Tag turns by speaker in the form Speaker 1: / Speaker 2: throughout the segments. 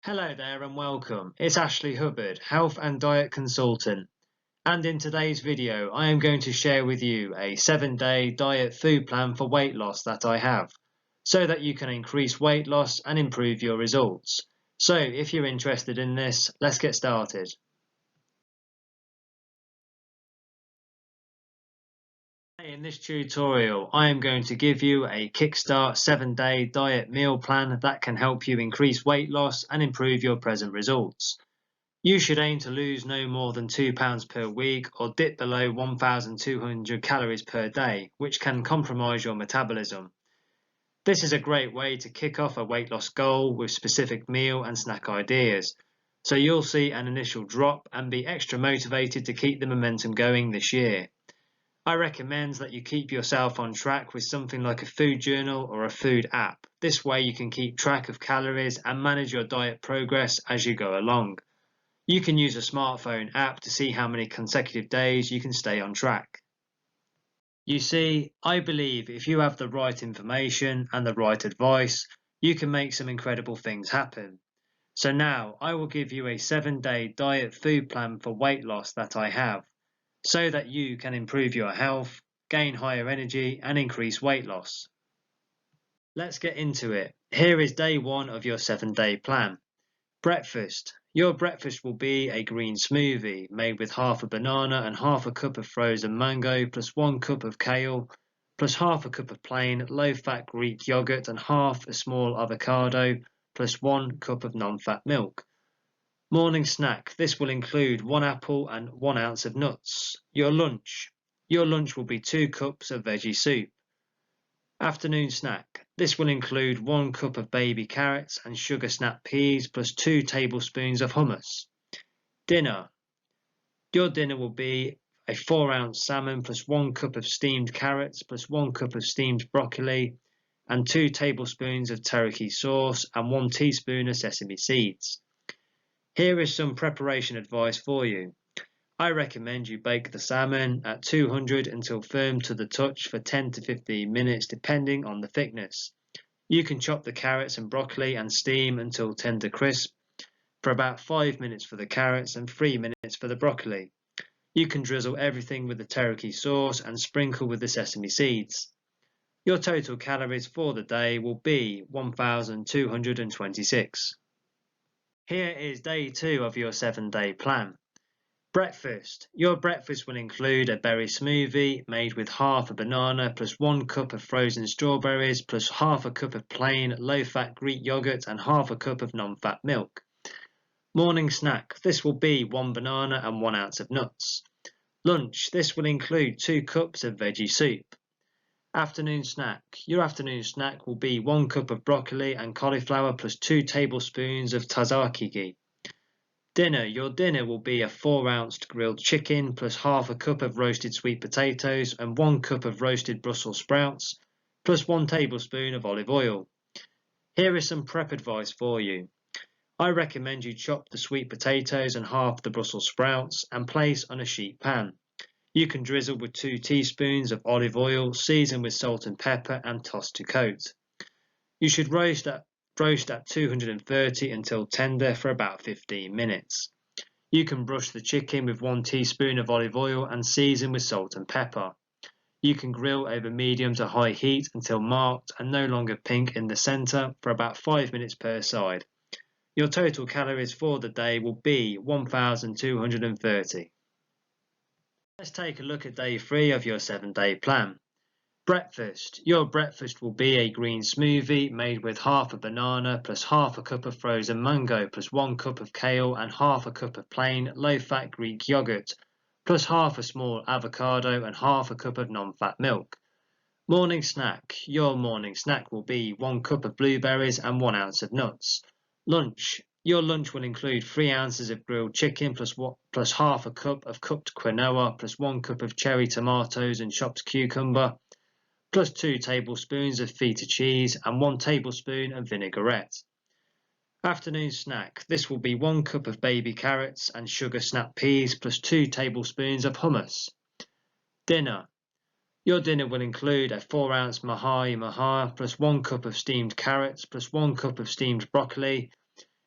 Speaker 1: Hello there and welcome. It's Ashley Hubbard, Health and Diet Consultant. And in today's video, I am going to share with you a 7-day diet food plan for weight loss that I have, so that you can increase weight loss and improve your results. So if you're interested in this, let's get started. In this tutorial, I am going to give you a Kickstart 7-day diet meal plan that can help you increase weight loss and improve your present results. You should aim to lose no more than 2 pounds per week or dip below 1,200 calories per day, which can compromise your metabolism. This is a great way to kick off a weight loss goal with specific meal and snack ideas, so you'll see an initial drop and be extra motivated to keep the momentum going this year. I recommend that you keep yourself on track with something like a food journal or a food app. This way you can keep track of calories and manage your diet progress as you go along. You can use a smartphone app to see how many consecutive days you can stay on track. You see, I believe if you have the right information and the right advice, you can make some incredible things happen. So now I will give you a 7-day diet food plan for weight loss that I have, so that you can improve your health, gain higher energy and increase weight loss. Let's get into it. Here is day 1 of your 7-day plan. Breakfast. Your breakfast will be a green smoothie made with half a banana and half a cup of frozen mango plus 1 cup of kale plus half a cup of plain low-fat Greek yogurt and half a small avocado plus 1 cup of non-fat milk. Morning snack. This will include 1 apple and 1 ounce of nuts. Your lunch. Your lunch will be 2 cups of veggie soup. Afternoon snack. This will include 1 cup of baby carrots and sugar snap peas plus 2 tablespoons of hummus. Dinner. Your dinner will be a 4-ounce salmon plus 1 cup of steamed carrots plus 1 cup of steamed broccoli and 2 tablespoons of teriyaki sauce and 1 teaspoon of sesame seeds. Here is some preparation advice for you. I recommend you bake the salmon at 200 until firm to the touch for 10 to 15 minutes depending on the thickness. You can chop the carrots and broccoli and steam until tender crisp for about 5 minutes for the carrots and 3 minutes for the broccoli. You can drizzle everything with the teriyaki sauce and sprinkle with the sesame seeds. Your total calories for the day will be 1,226. Here is day 2 of your 7-day plan. Breakfast. Your breakfast will include a berry smoothie made with half a banana plus 1 cup of frozen strawberries plus half a cup of plain low-fat Greek yogurt and half a cup of non-fat milk. Morning snack. This will be 1 banana and 1 ounce of nuts. Lunch. This will include 2 cups of veggie soup. Afternoon snack. Your afternoon snack will be 1 cup of broccoli and cauliflower plus 2 tablespoons of tzatziki. Dinner. Your dinner will be a 4-ounce grilled chicken plus half a cup of roasted sweet potatoes and 1 cup of roasted Brussels sprouts plus 1 tablespoon of olive oil. Here is some prep advice for you. I recommend you chop the sweet potatoes and half the Brussels sprouts and place on a sheet pan. You can drizzle with 2 teaspoons of olive oil, season with salt and pepper and toss to coat. You should roast at 230 until tender for about 15 minutes. You can brush the chicken with 1 teaspoon of olive oil and season with salt and pepper. You can grill over medium to high heat until marked and no longer pink in the centre for about 5 minutes per side. Your total calories for the day will be 1,230. Let's take a look at day 3 of your 7-day plan. Breakfast. Your breakfast will be a green smoothie made with half a banana plus half a cup of frozen mango plus 1 cup of kale and half a cup of plain low-fat Greek yogurt plus half a small avocado and half a cup of non-fat milk. Morning snack. Your morning snack will be 1 cup of blueberries and 1 ounce of nuts. Lunch. Your lunch will include 3 ounces of grilled chicken plus half a cup of cooked quinoa plus 1 cup of cherry tomatoes and chopped cucumber plus 2 tablespoons of feta cheese and 1 tablespoon of vinaigrette. Afternoon snack. This will be 1 cup of baby carrots and sugar snap peas plus 2 tablespoons of hummus. Dinner. Your dinner will include a 4-ounce mahi plus 1 cup of steamed carrots plus 1 cup of steamed broccoli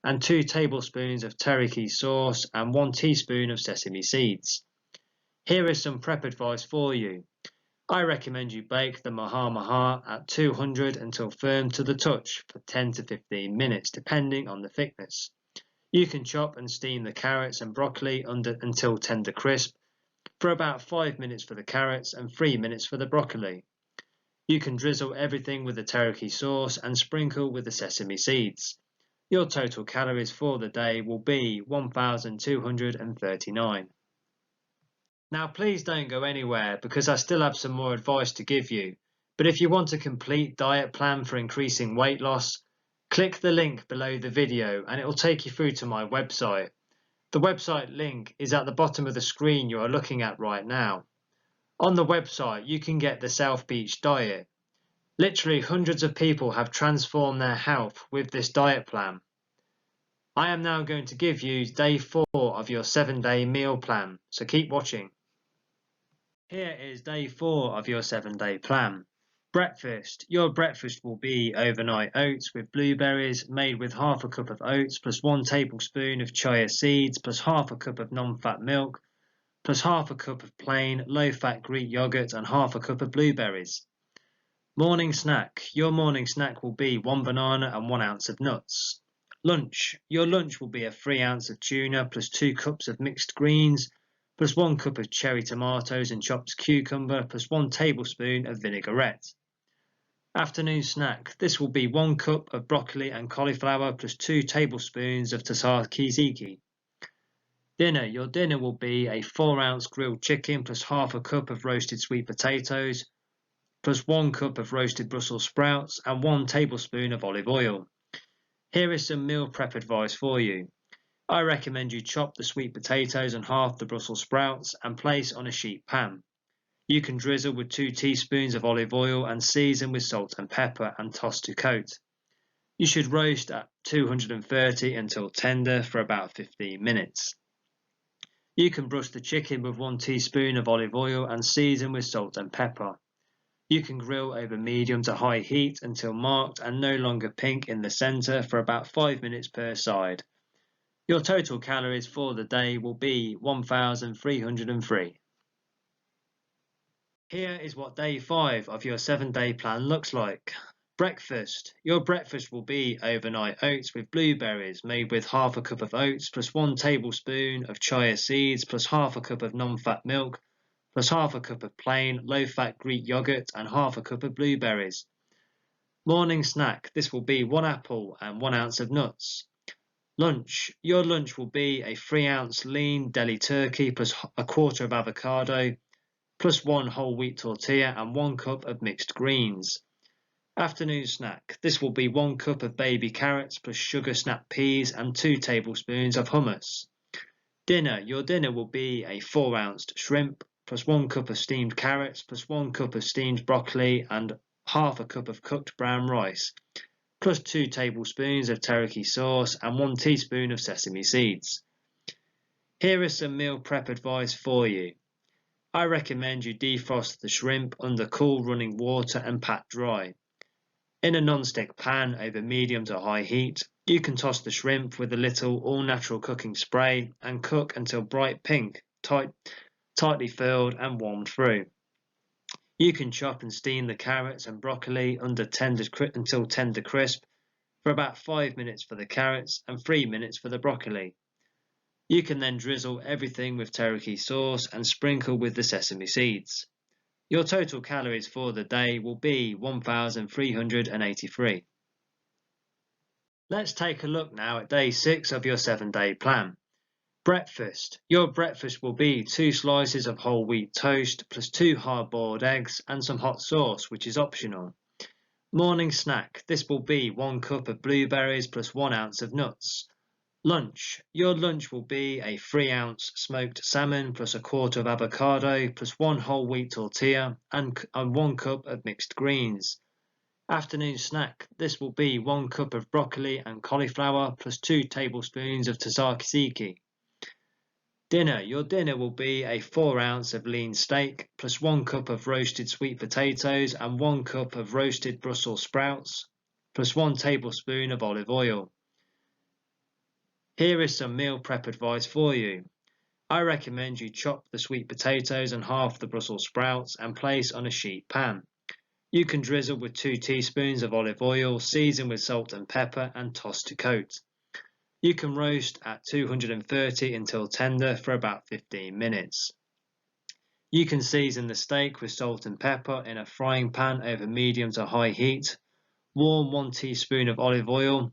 Speaker 1: and 2 tablespoons of teriyaki sauce and 1 teaspoon of sesame seeds. Here is some prep advice for you. I recommend you bake the maha maha at 200 until firm to the touch for 10 to 15 minutes depending on the thickness. You can chop and steam the carrots and broccoli until tender crisp for about 5 minutes for the carrots and 3 minutes for the broccoli. You can drizzle everything with the teriyaki sauce and sprinkle with the sesame seeds. Your total calories for the day will be 1,239. Now please don't go anywhere because I still have some more advice to give you, but if you want a complete diet plan for increasing weight loss, click the link below the video and it will take you through to my website. The website link is at the bottom of the screen you are looking at right now. On the website you can get the South Beach diet. Literally hundreds of people have transformed their health with this diet plan. I am now going to give you day 4 of your 7-day meal plan, so keep watching. Here is day 4 of your 7-day plan. Breakfast. Your breakfast will be overnight oats with blueberries made with half a cup of oats plus 1 tablespoon of chia seeds plus half a cup of non-fat milk plus half a cup of plain low-fat Greek yogurt and half a cup of blueberries. Morning snack. Your morning snack will be 1 banana and 1 ounce of nuts. Lunch. Your lunch will be a 3 ounce of tuna plus 2 cups of mixed greens plus 1 cup of cherry tomatoes and chopped cucumber plus 1 tablespoon of vinaigrette. Afternoon snack. This will be 1 cup of broccoli and cauliflower plus 2 tablespoons of tzatziki. Dinner. Your dinner will be a 4 ounce grilled chicken plus half a cup of roasted sweet potatoes plus 1 cup of roasted Brussels sprouts and 1 tablespoon of olive oil. Here is some meal prep advice for you. I recommend you chop the sweet potatoes and half the Brussels sprouts and place on a sheet pan. You can drizzle with 2 teaspoons of olive oil and season with salt and pepper and toss to coat. You should roast at 230 until tender for about 15 minutes. You can brush the chicken with 1 teaspoon of olive oil and season with salt and pepper. You can grill over medium to high heat until marked and no longer pink in the center for about 5 minutes per side. Your total calories for the day will be 1,303. Here is what day 5 of your 7-day plan looks like. Breakfast. Your breakfast will be overnight oats with blueberries made with half a cup of oats plus 1 tablespoon of chia seeds plus half a cup of non-fat milk plus half a cup of plain low-fat Greek yogurt and half a cup of blueberries. Morning snack. This will be 1 apple and 1 ounce of nuts. Lunch. Your lunch will be a 3 ounce lean deli turkey plus a quarter of avocado plus 1 whole wheat tortilla and 1 cup of mixed greens. Afternoon snack. This will be 1 cup of baby carrots plus sugar snap peas and 2 tablespoons of hummus. Dinner. Your dinner will be a 4 ounce shrimp plus 1 cup of steamed carrots plus 1 cup of steamed broccoli and half a cup of cooked brown rice plus 2 tablespoons of teriyaki sauce and 1 teaspoon of sesame seeds. Here is some meal prep advice for you. I recommend you defrost the shrimp under cool running water and pat dry. In a non-stick pan over medium to high heat, you can toss the shrimp with a little all-natural cooking spray and cook until bright pink, tightly filled and warmed through. You can chop and steam the carrots and broccoli until tender crisp for about 5 minutes for the carrots and 3 minutes for the broccoli. You can then drizzle everything with teriyaki sauce and sprinkle with the sesame seeds. Your total calories for the day will be 1,383. Let's take a look now at day 6 of your 7-day plan. Breakfast. Your breakfast will be 2 slices of whole wheat toast plus 2 hard-boiled eggs and some hot sauce, which is optional. Morning snack. This will be 1 cup of blueberries plus 1 ounce of nuts. Lunch. Your lunch will be a 3 ounce smoked salmon plus a quarter of avocado plus 1 whole wheat tortilla and 1 cup of mixed greens. Afternoon snack. This will be 1 cup of broccoli and cauliflower plus 2 tablespoons of tzatziki. Dinner. Your dinner will be a 4 ounce of lean steak plus 1 cup of roasted sweet potatoes and 1 cup of roasted Brussels sprouts plus 1 tablespoon of olive oil. Here is some meal prep advice for you. I recommend you chop the sweet potatoes and half the Brussels sprouts and place on a sheet pan. You can drizzle with 2 teaspoons of olive oil, season with salt and pepper and toss to coat. You can roast at 230 until tender for about 15 minutes. You can season the steak with salt and pepper in a frying pan over medium to high heat. Warm 1 teaspoon of olive oil.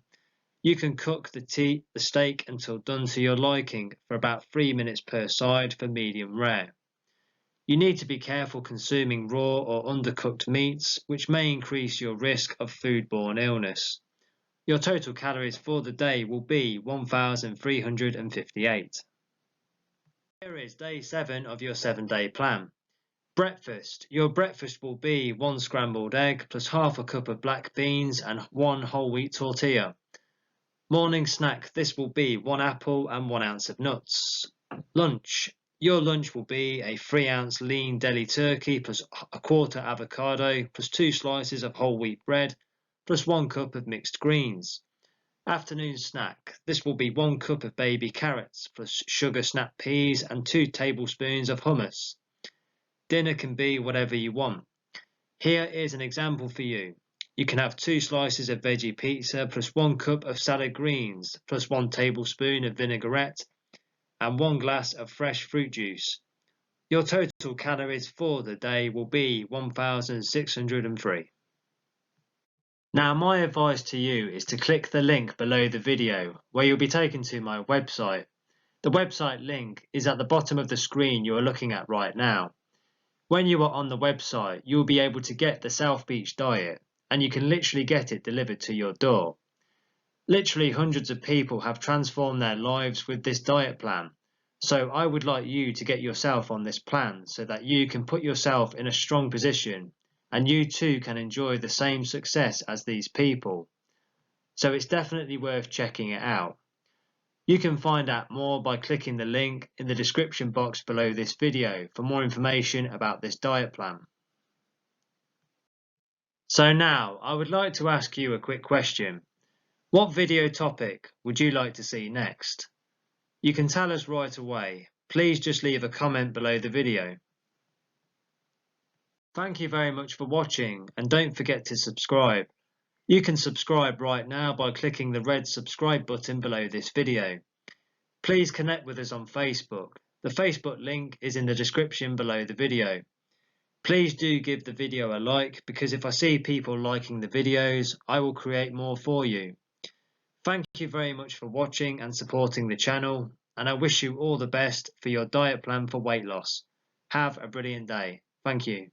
Speaker 1: You can cook the steak until done to your liking for about 3 minutes per side for medium rare. You need to be careful consuming raw or undercooked meats, which may increase your risk of foodborne illness. Your total calories for the day will be 1,358. Here is day 7 of your 7-day plan. Breakfast. Your breakfast will be 1 scrambled egg plus half a cup of black beans and 1 whole wheat tortilla. Morning snack. This will be 1 apple and 1 ounce of nuts. Lunch. Your lunch will be a 3-ounce lean deli turkey plus a quarter avocado plus 2 slices of whole wheat bread plus 1 cup of mixed greens. Afternoon snack. This will be 1 cup of baby carrots plus sugar snap peas and 2 tablespoons of hummus. Dinner can be whatever you want. Here is an example for you. You can have 2 slices of veggie pizza plus 1 cup of salad greens plus 1 tablespoon of vinaigrette and 1 glass of fresh fruit juice. Your total calories for the day will be 1,603. Now my advice to you is to click the link below the video where you'll be taken to my website. The website link is at the bottom of the screen you are looking at right now. When you are on the website, you will be able to get the South Beach diet and you can literally get it delivered to your door. Literally hundreds of people have transformed their lives with this diet plan. So I would like you to get yourself on this plan so that you can put yourself in a strong position and you too can enjoy the same success as these people. So it's definitely worth checking it out. You can find out more by clicking the link in the description box below this video for more information about this diet plan. So now I would like to ask you a quick question. What video topic would you like to see next? You can tell us right away. Please just leave a comment below the video. Thank you very much for watching and don't forget to subscribe. You can subscribe right now by clicking the red subscribe button below this video. Please connect with us on Facebook. The Facebook link is in the description below the video. Please do give the video a like because if I see people liking the videos, I will create more for you. Thank you very much for watching and supporting the channel, and I wish you all the best for your diet plan for weight loss. Have a brilliant day. Thank you.